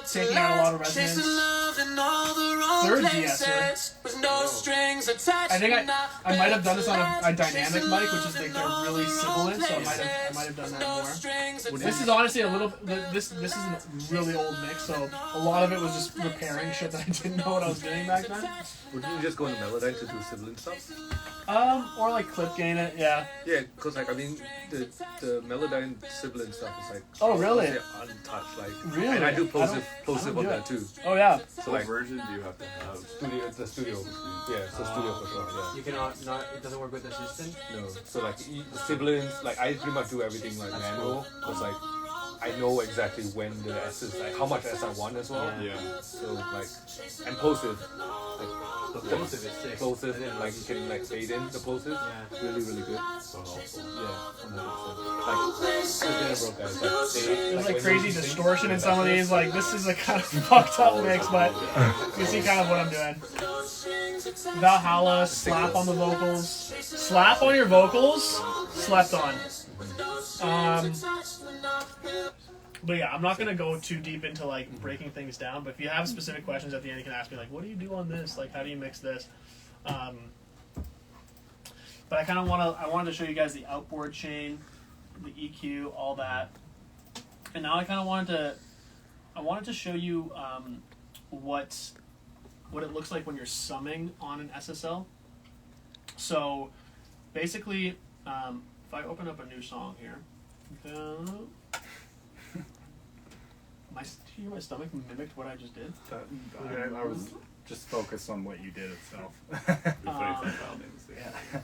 taking out a lot of resonance. Third GSer. I think I might have done this on a dynamic mic, which is like they're really sibilant, so I might have done that more. This is honestly a little. This is a really old mix, so a lot of it was just repairing shit that I didn't know what I was doing back then. Wouldn't you just go into Melodyne to do sibilant stuff? Or like clip gain it, yeah. Yeah, because like I mean the Melodyne sibilant stuff is like really untouched, like really, and I do plosive on that too. Oh yeah. So like version do you have to have the studio? Yeah, so studio for sure. Yeah. You cannot it doesn't work with the assistant. No, so like the sibilants, like I pretty much do everything like manual because like I know exactly when the S is like how much S I want as well. Yeah. So like and plosive. The plosive is sick. Plosive, like you can like fade in the plosive. Yeah. Really good. So helpful. Yeah, 100%. Like, there's like crazy distortion in some of these. Like this is a kind of fucked up mix, but you see kind of what I'm doing. Valhalla, slap on the vocals. Slap on your vocals. Slept on. But yeah, I'm not gonna go too deep into like breaking things down. But if you have specific questions at the end, you can ask me like, "What do you do on this? Like, how do you mix this?" But I kind of wanted to show you guys the outboard chain, the EQ, all that, and now I kind of wanted to show you what it looks like when you're summing on an SSL. So basically, if I open up a new song here. Do you hear my stomach mimicked what I just did? I was just focused on what you did itself. Yeah.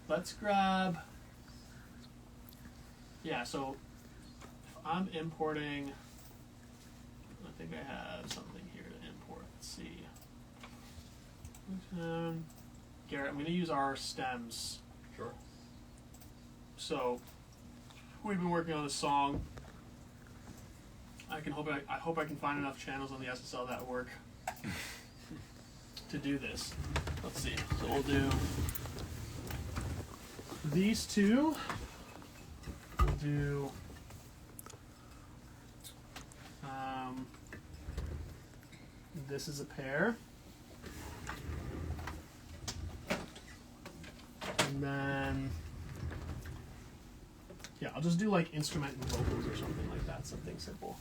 Let's grab. Yeah, so if I'm importing, I think I have something here to import. Let's see. Garrett, I'm going to use our stems. Sure. So we've been working on this song. I hope I can find enough channels on the SSL that work to do this. Let's see. So we'll do these two. We'll do this is a pair. And then yeah, I'll just do like instrument and vocals or something like that, something simple.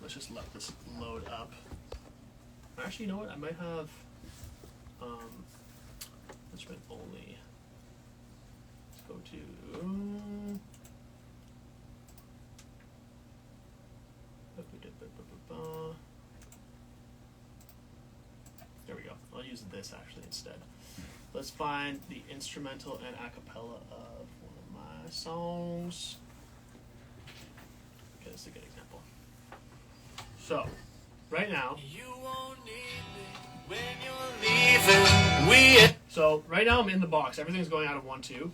Let's just let this load up. Actually, you know what? I might have instrument only. Let's go to there we go. I'll use this actually instead. Let's find the instrumental and a cappella of one of my songs. Okay, this is a good example. So, right now. So, right now I'm in the box. Everything's going out of 1-2.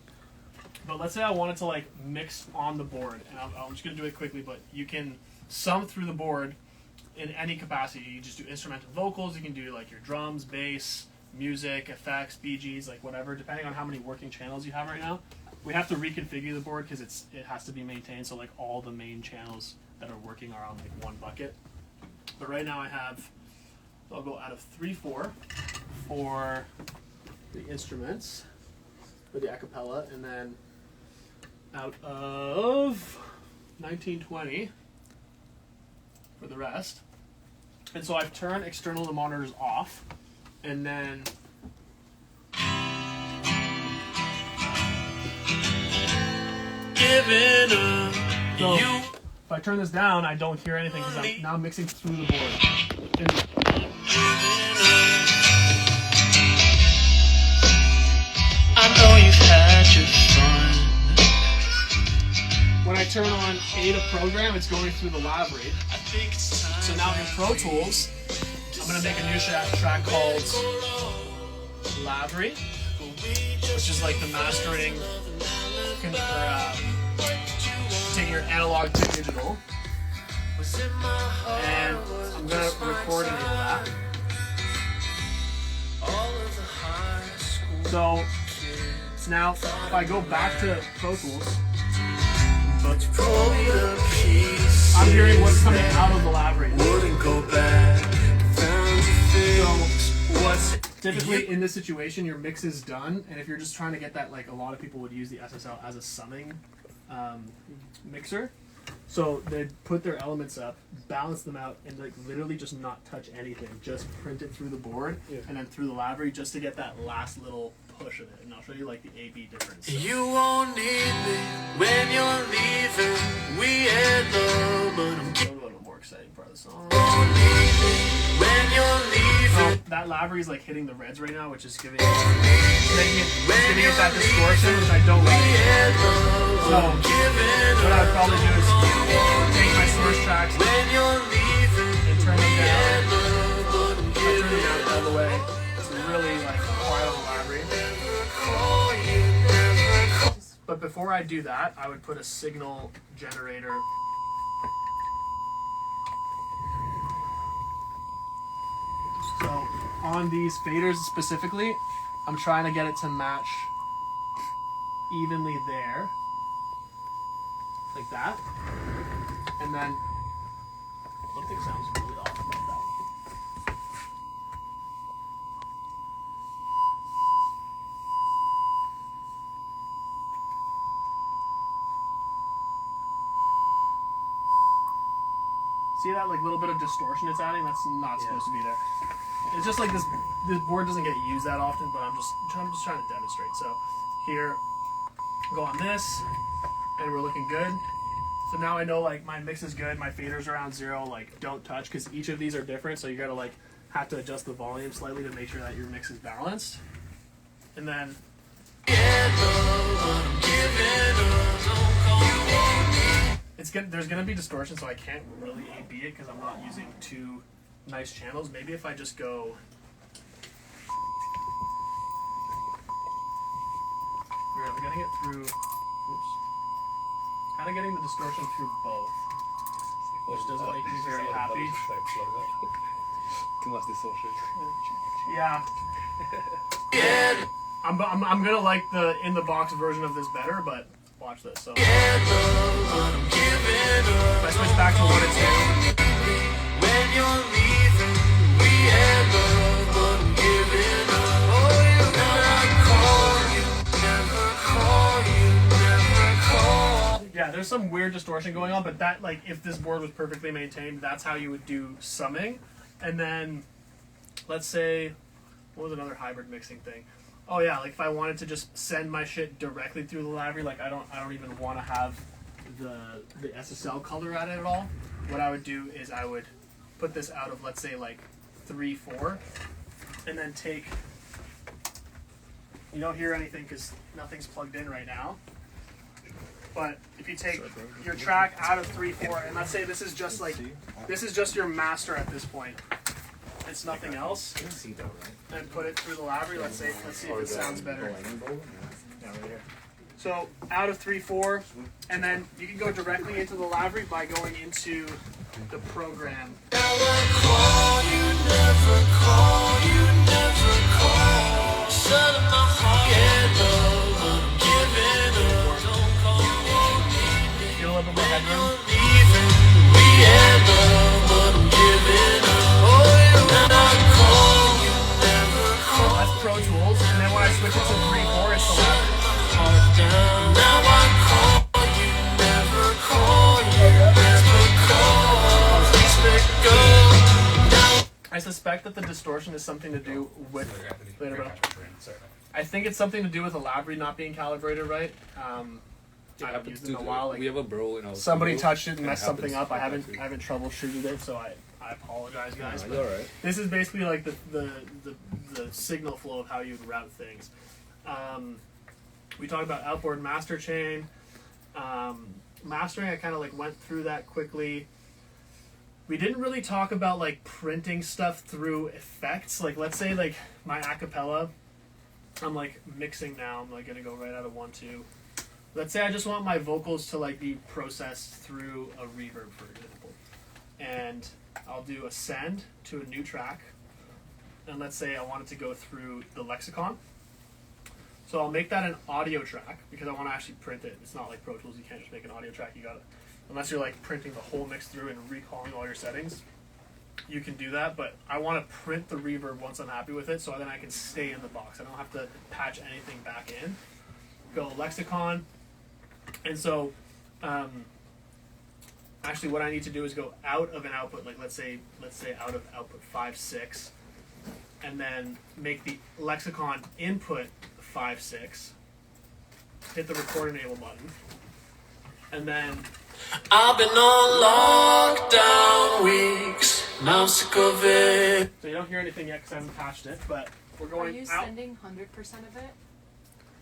But let's say I wanted to like mix on the board, and I'm just gonna do it quickly. But you can sum through the board in any capacity. You just do instrumental vocals. You can do like your drums, bass, music, effects, BGs, like whatever, depending on how many working channels you have right now. We have to reconfigure the board because it has to be maintained, so like all the main channels that are working are on like one bucket. But right now I have, so I'll go out of 3/4 for the instruments, for the acapella, and then out of 1920 for the rest. And so I've turned external monitors off, and then so if I turn this down, I don't hear anything because I'm now mixing through the board. I know you've had your fun. When I turn on A to program, it's going through the library. So now in Pro Tools, I'm going to make a new track called Library, which is like the mastering, taking your analog to digital. And I'm going to record and enable that. So now if I go back to Pro Tools, I'm hearing what coming out of the Lavry. Wouldn't go back. Found your face. What's typically in this situation, your mix is done, and if you're just trying to get that, like a lot of people would use the SSL as a summing mixer. So they'd put their elements up, balance them out, and like literally just not touch anything. Just print it through the board and then through the Lavry just to get that last little push of it. And I'll show you like the A/B difference. You won't need me when you're leaving. We had love, but I'm Go to a little more exciting part of the song. won't need me when you're leaving. That Lavry is like hitting the reds right now, which is giving it that distortion, which I don't like. So what I would probably do is take my source tracks When you're leaving, and turn them down. but I'm I turn them down all the way. It's really like quiet on the Lavry. call you, never call. But before I do that, I would put a signal generator. So on these faders specifically, I'm trying to get it to match evenly there. Like that. And then something sounds really off about that. See that like little bit of distortion it's adding? That's not supposed to be there. It's just like this board doesn't get used that often, but I'm just trying to demonstrate. So here, go on this, and we're looking good. So now I know like my mix is good, my fader's around 0, like don't touch, because each of these are different, so you gotta like have to adjust the volume slightly to make sure that your mix is balanced. And then there's gonna be distortion, so I can't really A/B it because I'm not using two nice channels. Maybe if I just go. We're getting it through. Oops. Kind of getting the distortion through both, which doesn't make me very happy. Too much distortion. Yeah. I'm gonna like the in the box version of this better, but watch this. So if I switch back to 1 and 2. When you're leaving, we had love, but I'm giving up. Oh, you never call you. Yeah, there's some weird distortion going on, but that like if this board was perfectly maintained, that's how you would do summing. And then let's say, what was another hybrid mixing thing? Oh yeah, like if I wanted to just send my shit directly through the Lavry, like I don't even want to have the SSL color at it at all. What I would do is I would put this out of, let's say, like 3/4, and then take. You don't hear anything because nothing's plugged in right now. But if you take your track out of 3/4, and let's say this is just your master at this point. It's nothing else. And put it through the Lavry. Let's see if it sounds better. So out of 3/4, and then you can go directly into the Lavry by going into the program. Get a little bit more headroom. That's Pro Tools, and then when I switch it to 3/4, it's the Lavry. I suspect that the distortion is something to do with. Later, bro. I think it's something to do with the Lavry not being calibrated right. I haven't used it in a while. Like, we have a bro in our somebody studio, touched it and messed something up. I happens haven't troubleshooted it, so I apologize, guys. No, But you're all right. this is basically like the signal flow of how you would route things. We talked about outboard master chain. Mastering, I kind of like went through that quickly. We didn't really talk about like printing stuff through effects. Like let's say like my acapella, I'm like mixing now. I'm like gonna go right out of 1/2. Let's say I just want my vocals to like be processed through a reverb, for example, and I'll do a send to a new track. And let's say I want it to go through the lexicon. So I'll make that an audio track because I want to actually print it. It's not like Pro Tools. You can't just make an audio track. You gotta unless you're like printing the whole mix through and recalling all your settings, you can do that. But I want to print the reverb once I'm happy with it, so then I can stay in the box. I don't have to patch anything back in. Go lexicon, and so actually what I need to do is go out of an output, like let's say out of output 5.6, and then make the lexicon input 5.6. Hit the record enable button, and then I've been on lockdown weeks, now I'm sick of it. so you don't hear anything yet because I haven't patched it, but we're Are going you out. sending 100% of it?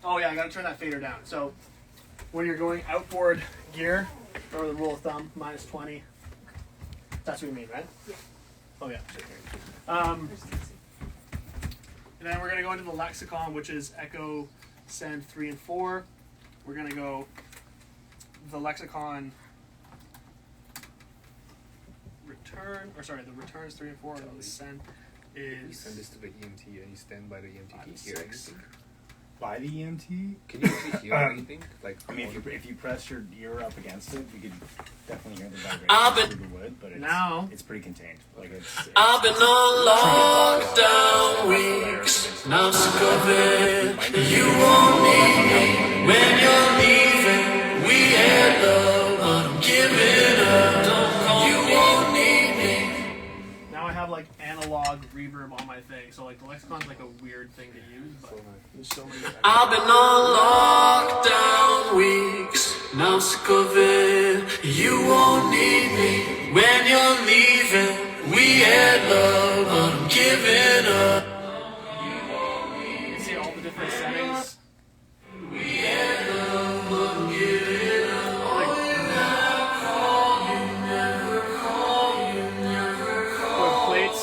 Oh yeah, I gotta turn that fader down. So when you're going outboard gear, remember the rule of thumb, minus 20. That's what you mean, right? Yeah. Oh yeah. Sure. There's easy. And then we're gonna go into the lexicon, which is echo send 3 and 4. We're gonna go the lexicon return, or sorry, the return is 3 and 4, and then the send You is send this to the EMT and you stand by the EMT. Can you hear 5.6. anything? By the EMT? Can you actually hear anything? Like, I mean, if you press your ear up against it, you could definitely hear the I've vibration been- through the wood, but Now- it's pretty contained. Like it's I've been on lockdown weeks, now I'm sick of it. You won't need me when you're leaving. We had love, but I'm giving up. You won't need me. now I have like analog reverb on my thing. So like the lexicon's like a weird thing to use, but there's so many. I've been on lockdown weeks, now I'm sick of it. You won't need me when you're leaving. We had love, but I'm giving up. You can see all the different settings. Like, plates.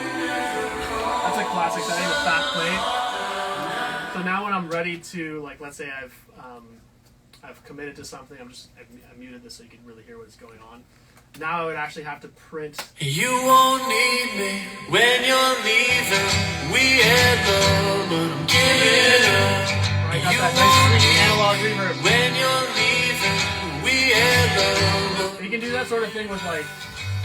That's a classic setting, the fat plate. So now when I'm ready to, like, let's say I've committed to something, I muted this so you can really hear what's going on. Now I would actually have to print. You won't need me when you're leaving. We had love, but I'm giving up. I got that nice sweet analog reverb. When you're leaving, we had love. You can do that sort of thing with like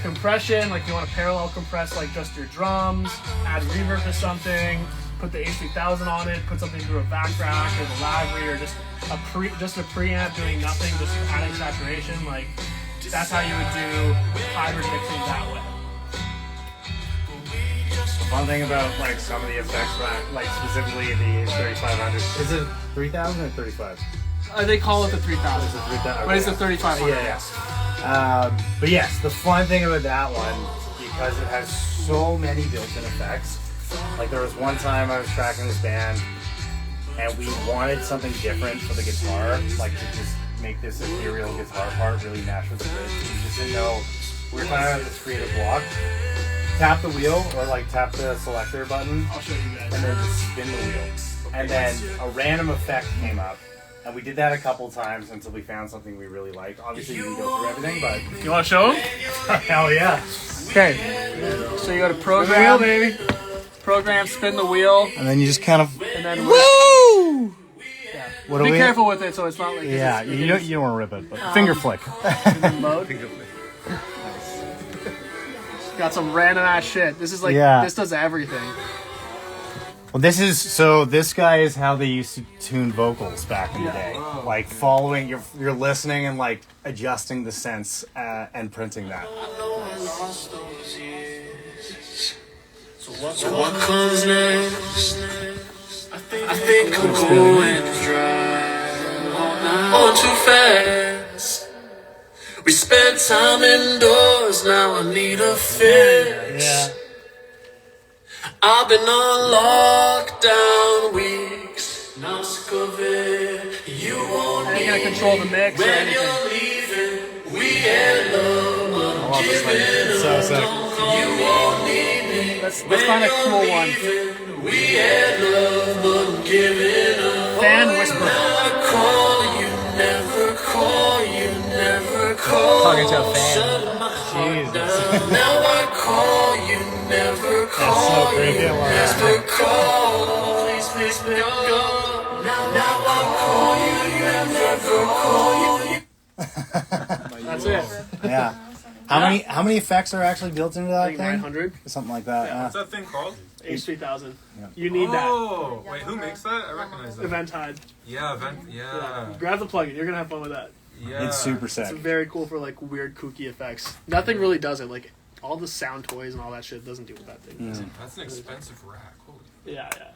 compression, like you want to parallel compress like just your drums, add reverb to something, put the H3000 on it, put something through a backtrack or the Lavry or just a preamp doing nothing, just adding saturation. Like that's how you would do hybrid mixing that way. One thing about like some of the effects, like specifically the 3500, is it 3000 or 35? They call it the 3000, Is it 3000? but it's the 3500. Yeah. But yes, the fun thing about that one, because it has so many built-in effects. Like there was one time I was tracking this band, and we wanted something different for the guitar, like to just make this ethereal guitar part really match with the bridge. We just didn't know. We were trying to have this creative block. Tap the wheel, or like tap the selector button, I'll show you guys. and then just spin the wheel. And then a random effect came up. And we did that a couple times until we found something we really liked. Obviously, you can go through everything, but You want to show them? hell yeah. Okay. So you go to program, baby. program, spin the wheel, And then you just kind of and then woo. What be careful with it so it's not like Yeah, you don't want to rip it, but finger flick. mode. Got some random ass shit. This is like Yeah. this does everything. Well, this guy is how they used to tune vocals back in the day. Like following, you're listening and like adjusting the sense and printing that. So what comes next? I think I'm going dry. On too fast. We spent time indoors, now I need a fix. I've been on lockdown weeks, now I'm sick of it. You won't And need you gotta control the mix or when anything. you're leaving. We had love, but I'm giving So up. sick. You won't need me. Let's find a cool one. We had love, but I'm giving up. Fan whisper. Never call you, never call you, never call call. Talking to a fan. Shut my heart down. Now I call you, never call so creepy. you, never call. Please, please, pick up. Now I call you, never call you. That's it. Yeah. How many effects are actually built into I that think thing? 900. Something like that. Yeah. What's that thing called? H3000. Yeah. You need Oh, wait, who makes that? I recognize that. that. Event Tide. Yeah, event. Yeah. Yeah. Grab the plugin. You're gonna have fun with that. Yeah. It's super sick. It's very cool for like weird kooky effects. Nothing really does it. Like all the sound toys and all that shit doesn't do what that thing does. That's an expensive rack. Holy. Yeah, yeah.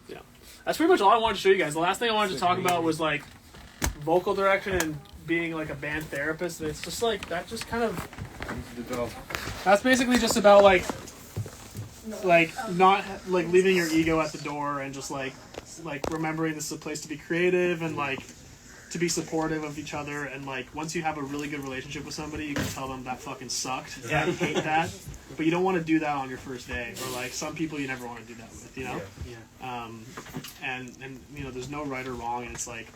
Yeah. That's pretty much all I wanted to show you guys. The last thing I wanted to talk about was like vocal direction and being like a band therapist. And it's just like that. Just kind of. That's basically just about like not like leaving your ego at the door and just like remembering this is a place to be creative and like to be supportive of each other, and like once you have a really good relationship with somebody, you can tell them that fucking sucked. Yeah, I hate that. But you don't want to do that on your first day, or like some people you never want to do that with, you know. Yeah. And you know, there's no right or wrong, and it's like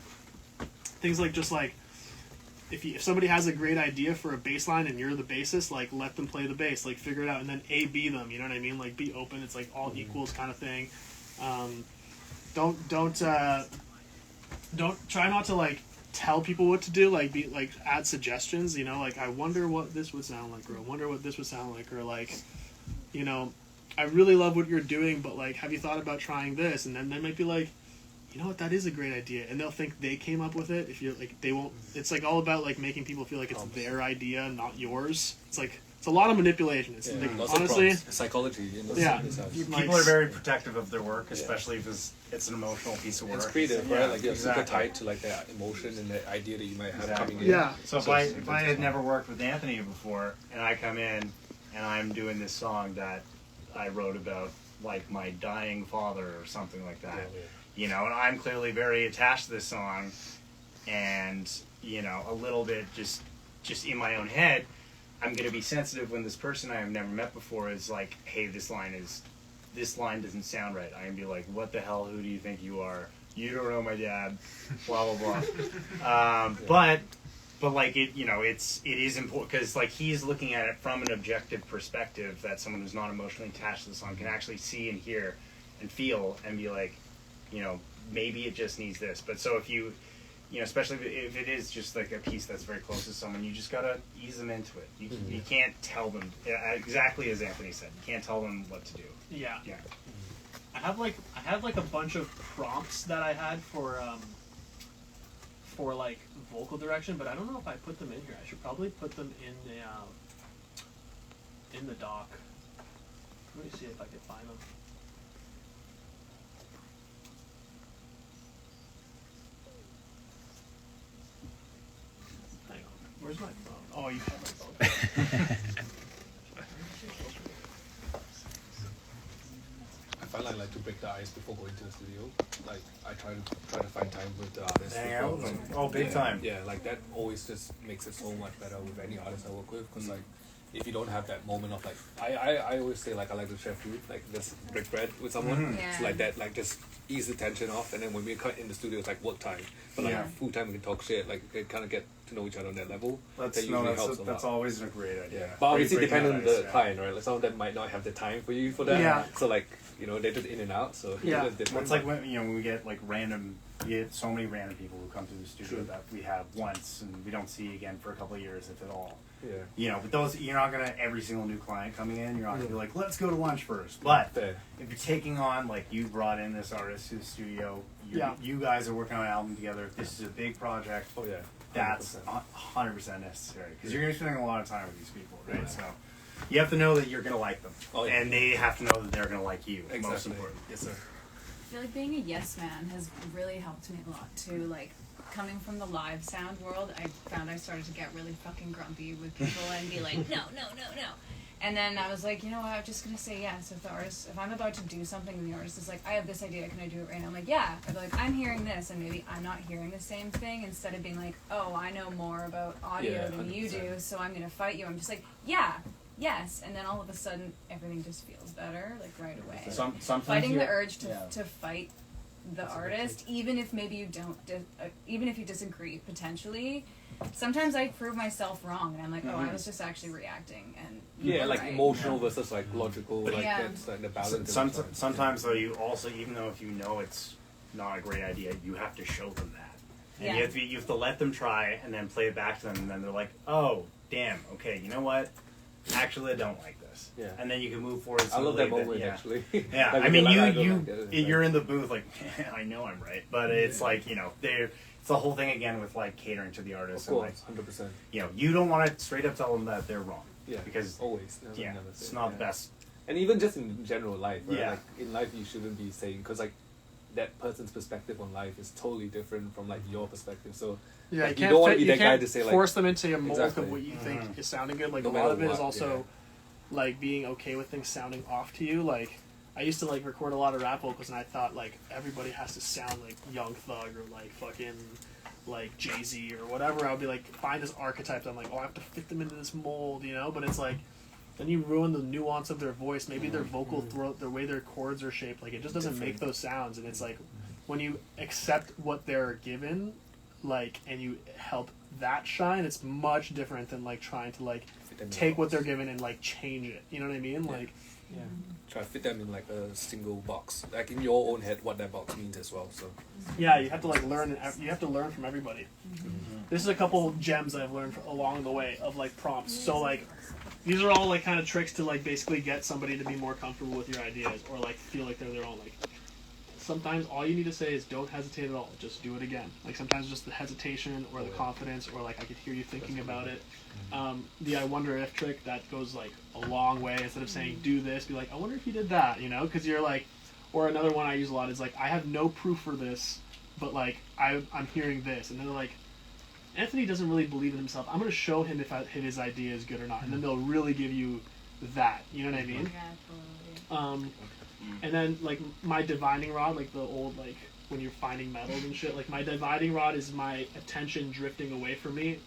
things like just like if somebody has a great idea for a bass line and you're the bassist, like let them play the bass, like figure it out, and then A/B them. You know what I mean? Like be open. It's like all equals kind of thing. Don't try not to like tell people what to do. Like be like add suggestions. You know, like I wonder what this would sound like, or I wonder what this would sound like, or like, you know, I really love what you're doing, but like, have you thought about trying this? And then they might be like, you know what, that is a great idea, and they'll think they came up with it. If you're like, they won't. It's like all about like making people feel like it's their idea, not yours. It's like it's a lot of manipulation. It's like, honestly, psychology. You know, yeah. People are very protective of their work, especially if it's an emotional piece of work. It's creative, Yeah, right? Like you're exactly. super tied to like that emotion and the idea that you might have Exactly. coming in. Yeah. So if I had never worked with Anthony before, and I come in and I'm doing this song that I wrote about like my dying father or something like that, you know, and I'm clearly very attached to this song, and you know, a little bit just in my own head, I'm gonna be sensitive when this person I have never met before is like, hey, this line doesn't sound right. I'm gonna be like, what the hell? Who do you think you are? You don't know my dad. Blah blah blah. But like it, you know, it is important because like he's looking at it from an objective perspective that someone who's not emotionally attached to the song can actually see and hear and feel and be like, you know, maybe it just needs this. But so if you know, especially if it is just like a piece that's very close to someone, you just gotta ease them into it. You can't tell them exactly as Anthony said. You can't tell them what to do. Yeah. Yeah. I have like a bunch of prompts that I had for like vocal direction, but I don't know if I put them in here. I should probably put them in the doc. Let me see if I can find them. Hang on. Where's my phone? Oh, you have my phone. I find I like to break the ice before going to the studio. Like I try to find time with the artist. Hang out with them. Oh, big Yeah, time. Yeah, like that always just makes it so much better with any artist I work with. Because like, if you don't have that moment of like, I always say like I like to share food, like just break bread with someone. Yeah. So like that, like just ease the tension off. And then when we cut in the studio, it's like work time. But like food time, we can talk shit. Like we can kind of get to know each other on that level. That usually helps a that's lot. always a great idea. But obviously Breaking depending on that the ice, client, right? Like some of them might not have the time for you for that. Yeah. So like, you know, they're just in and out. So Yeah. it's different. It's like when when we get like we get so many random people who come to the studio that we have once and we don't see again for a couple of years, if at all. Yeah. You know, but those you're not gonna every single new client coming in, you're not gonna be like, let's go to lunch first. But Fair. if you're taking on like you brought in this artist to the studio, you guys are working on an album together. This is a big project. Oh yeah. That's 100%. 100% necessary because you're gonna be spending a lot of time with these people, right? So you have to know that you're gonna like them, and they have to know that they're gonna like you. Exactly. Most important. Yes, sir. I feel like being a yes man has really helped me a lot too. Like coming from the live sound world, I found I started to get really fucking grumpy with people and be like, no. And then I was like, you know what, I'm just gonna say yes. If I'm about to do something and the artist is like, I have this idea, can I do it right now? I'm like, yeah. I'd be like, I'm hearing this and maybe I'm not hearing the same thing, instead of being like, oh, I know more about audio than you do, so I'm gonna fight you. I'm just like, yeah, yes. And then all of a sudden everything just feels better, like right away. Sometimes Fighting the urge to fight the artist, even if maybe you don't, even if you disagree potentially. Sometimes I prove myself wrong, and I'm like, oh, I was just actually reacting, and you Yeah, were like right. emotional versus like logical. Like Yeah. that's like the balance. Sometimes though, you also, even though if you know it's not a great idea, you have to show them that. And Yeah. you have to let them try and then play it back to them, and then they're like, oh, damn, okay, you know what? Actually, I don't like this. Yeah. And then you can move forward. I love that smoothly, moment yeah. actually. Yeah, Like, I mean, like, I you don't like it. It's you're like- in the booth like, I know I'm right, but it's like, you know, it's the whole thing again with like catering to the Of artist, and like, course, 100%. you know, you don't want to straight up tell them that they're wrong, Yeah, because always. Never, yeah, never say it's it, not yeah. the best. And even just in general life, right? Yeah. Like in life, you shouldn't be saying because like that person's perspective on life is totally different from like your perspective. So Yeah, like, you you don't want to can't, be you that guy can't to say like force them into a mold Exactly. of what you think is sounding good. Like No a lot matter of it is what, also like being okay with things sounding off to you. Like I used to like record a lot of rap vocals, and I thought like everybody has to sound like Young Thug or like fucking like Jay-Z or whatever. I would be like find this archetype that I'm like, oh, I have to fit them into this mold, you know. But it's like then you ruin the nuance of their voice. Maybe their vocal throat, the way their chords are shaped, like it just doesn't make those sounds. And it's like when you accept what they're given, like, and you help that shine, it's much different than like trying to like fit them in take a what box. they're given and like change it. You know what I mean? Yeah. Like, yeah. Try to fit them in like a single box, like in your own head, what that box means as well. So Yeah, you have to like learn. You have to learn from everybody. This is a couple gems I've learned along the way of like prompts. So like, these are all like kind of tricks to like basically get somebody to be more comfortable with your ideas or like feel like they're their own. Like, sometimes all you need to say is don't hesitate at all. Just do it again. Like sometimes just the hesitation or the confidence or like I could hear you thinking about it. The I wonder if trick that goes like a long way. Instead of saying do this, be like I wonder if you did that. You know, because you're like. Or another one I use a lot is like I have no proof for this, but like I'm hearing this, and they're like, Anthony doesn't really believe in himself. I'm going to show him if his idea is good or not, and then they'll really give you that. You know what I mean? Yeah, totally. And then like my divining rod, like the old like when you're finding metals and shit. Like my divining rod is my attention drifting away from me,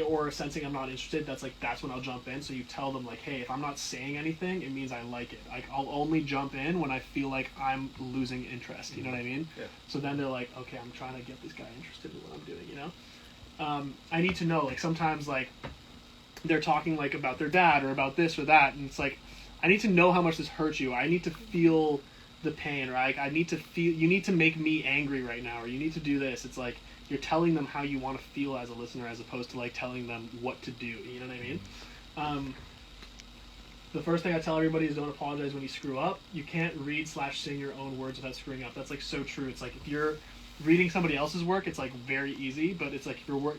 or sensing I'm not interested. That's when I'll jump in. So you tell them like, hey, if I'm not saying anything, it means I like it. Like I'll only jump in when I feel like I'm losing interest. You know what I mean? Yeah. So then they're like, okay, I'm trying to get this guy interested in what I'm doing. You know, I need to know. Like sometimes like they're talking like about their dad or about this or that, and it's like I need to know how much this hurts you. I need to feel the pain, right? I need to feel. You need to make me angry right now, or you need to do this. It's like you're telling them how you want to feel as a listener, as opposed to like telling them what to do. You know what I mean? The first thing I tell everybody is don't apologize when you screw up. You can't read/sing your own words without screwing up. That's like so true. It's like if you're reading somebody else's work, it's like very easy, but it's like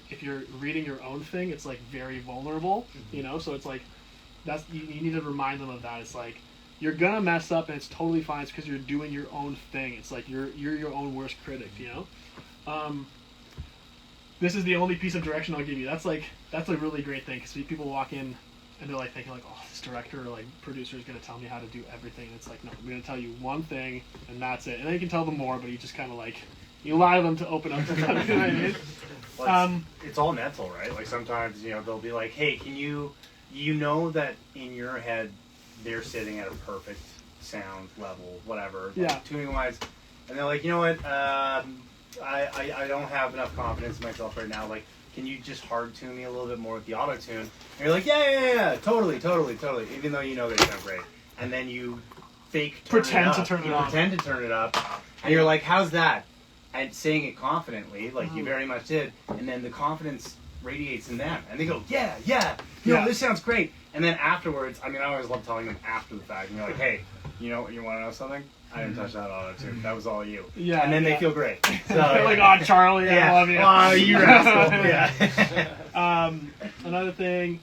if you're reading your own thing, it's like very vulnerable. You know, so it's like that's you need to remind them of that. It's like you're gonna mess up, and it's totally fine. It's because you're doing your own thing. It's like you're your own worst critic. You know. This is the only piece of direction I'll give you. That's a really great thing because people walk in and they're like thinking like, oh, this director or like producer is gonna tell me how to do everything. And it's like, no, I'm gonna tell you one thing and that's it. And then you can tell them more, but you just kind of like you allow them to open up to them. You know what I mean? Well, it's all mental, right? Like sometimes, you know, they'll be like, hey, can you know that in your head they're sitting at a perfect sound level, whatever, like, Yeah. tuning wise, and they're like, you know what, I don't have enough confidence in myself right now. Like, can you just hard tune me a little bit more with the auto tune? And you're like, yeah, totally. Even though you know they sound great, and then you Pretend to turn it on. Pretend to turn it up, and you're like, how's that? And saying it confidently, like you very much did, and then the confidence radiates in them, and they go, yeah, Yeah. this sounds great. And then afterwards, I mean, I always love telling them after the fact, and you're like, hey, you want to know something? I didn't touch that auto tune. That was all you. Yeah, and then they yeah. feel great. So, They're like, oh, Charlie, I love you. Oh, you rascal. Yeah. Another thing,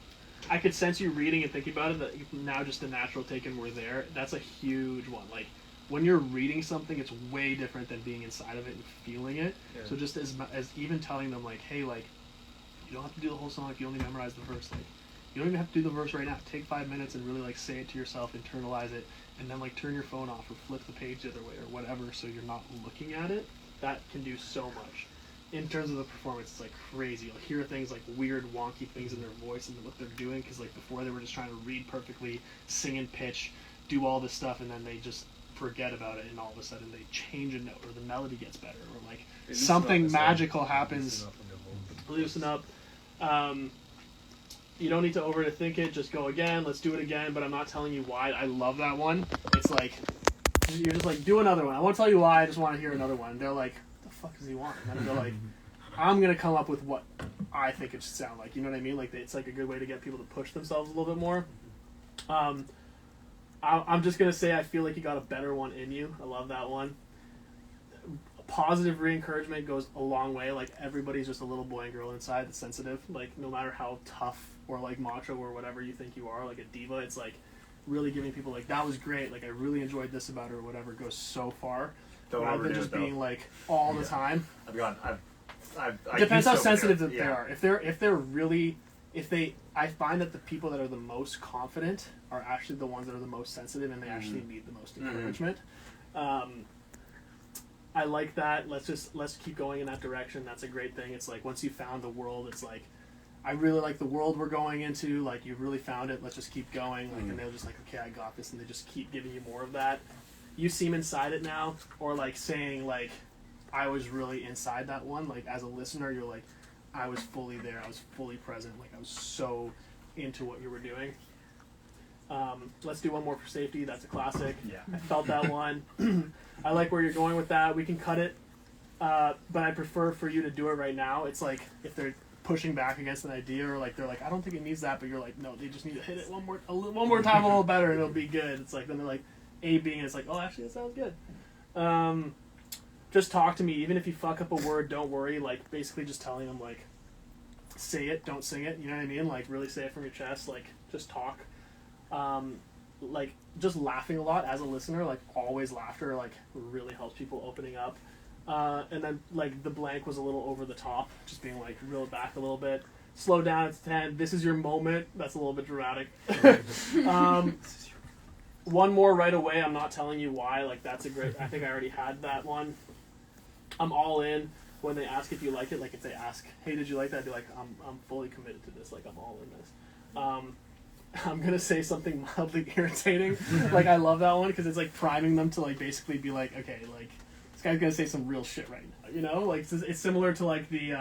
I could sense you reading and thinking about it. That now just the natural take and we're there. That's a huge one. Like when you're reading something, it's way different than being inside of it and feeling it. Yeah. So just as even telling them like, hey, like you don't have to do the whole song if you only memorize the verse. Like you don't even have to do the verse right now. Take 5 minutes and really like say it to yourself, internalize it, and then like turn your phone off or flip the page the other way or whatever, so you're not looking at it. That can do so much. In terms of the performance, it's like crazy. You'll hear things like weird, wonky things in their voice and what they're doing, because like before they were just trying to read perfectly, sing in pitch, do all this stuff, and then they just forget about it, and all of a sudden they change a note, or the melody gets better, or like They loosen something up as well. magical happens. Loosen up on their vocals. Loosen up. You don't need to overthink it. Just go again. Let's do it again. But I'm not telling you why. I love that one. It's like you're just like, do another one. I won't tell you why. I just want to hear another one. They're like, what the fuck does he want? And then they're like, I'm gonna come up with what I think it should sound like. You know what I mean? Like it's like a good way to get people to push themselves a little bit more. I'm just gonna say I feel like you got a better one in you. I love that one. Positive re-encouragement goes a long way. Like everybody's just a little boy and girl inside that's sensitive. Like no matter how tough or like macho or whatever you think you are, like a diva, it's like really giving people like, that was great, like I really enjoyed this about her or whatever, goes so far. Don't Rather than overdo just it, though. being like all the Yeah. time. I Depends how used to overdo sensitive it. they Yeah. are. I find that the people that are the most confident are actually the ones that are the most sensitive, and they actually need the most encouragement. I like that. Let's keep going in that direction. That's a great thing. It's like once you found the world, it's like, I really like the world we're going into. Like you've really found it. Let's just keep going. Like and they're just like, okay, I got this, and they just keep giving you more of that. You seem inside it now, or like saying like, I was really inside that one. Like as a listener, you're like, I was fully there. I was fully present. Like I was so into what you were doing. Let's do one more for safety. That's a classic. Yeah. I felt that one. I like where you're going with that. We can cut it, but I prefer for you to do it right now. It's like if they're pushing back against an idea, or like they're like, I don't think it needs that, but you're like, no, they just need to hit it one more time a little better, and it'll be good. It's like then they're like A, B, and it's like, oh, actually, that sounds good. Just talk to me. Even if you fuck up a word, don't worry. Like basically just telling them like, say it, don't sing it. You know what I mean? Like really say it from your chest. Like just talk. Like just laughing a lot as a listener, like always laughter like really helps people opening up. And then like the blank was a little over the top, just being like reel it back a little bit, slow down to 10. This is your moment. That's a little bit dramatic. One more right away. I'm not telling you why. Like that's a great. I think I already had that one. I'm all in when they ask if you like it. Like if they ask, hey, did you like that? I'd be like, I'm fully committed to this. Like I'm all in this. I'm gonna say something mildly irritating. Like I love that one because it's like priming them to like basically be like, okay, like this guy's gonna say some real shit right now. You know, like it's similar to like the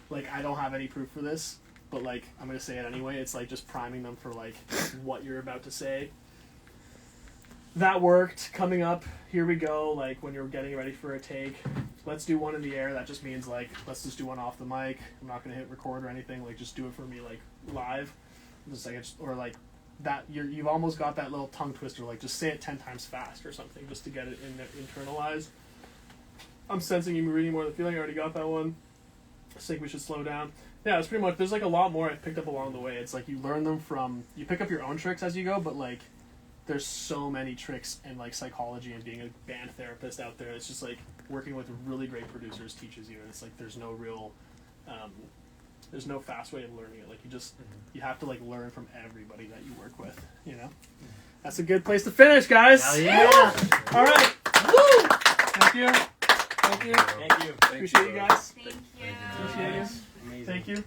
like I don't have any proof for this, but like I'm gonna say it anyway. It's like just priming them for like what you're about to say. That worked. Coming up, here we go. Like when you're getting ready for a take, let's do one in the air. That just means like let's just do one off the mic. I'm not gonna hit record or anything. Like just do it for me like live. Just like or like that. You've almost got that little tongue twister. Like just say it 10 times fast or something, just to get it in there, internalized. I'm sensing you reading more than feeling. I already got that one. I think we should slow down. Yeah, it's pretty much. There's like a lot more I've picked up along the way. It's like you learn them from. You pick up your own tricks as you go, but like there's so many tricks and like psychology and being a band therapist out there. It's just like working with really great producers teaches you, and it's like there's no real. There's no fast way of learning it. Like you have to like learn from everybody that you work with. You know, that's a good place to finish, guys. Hell yeah. All right. Woo! Thank you. Thank you. Thank you. Appreciate you guys. Thank you. Appreciate you. Amazing. Thank you.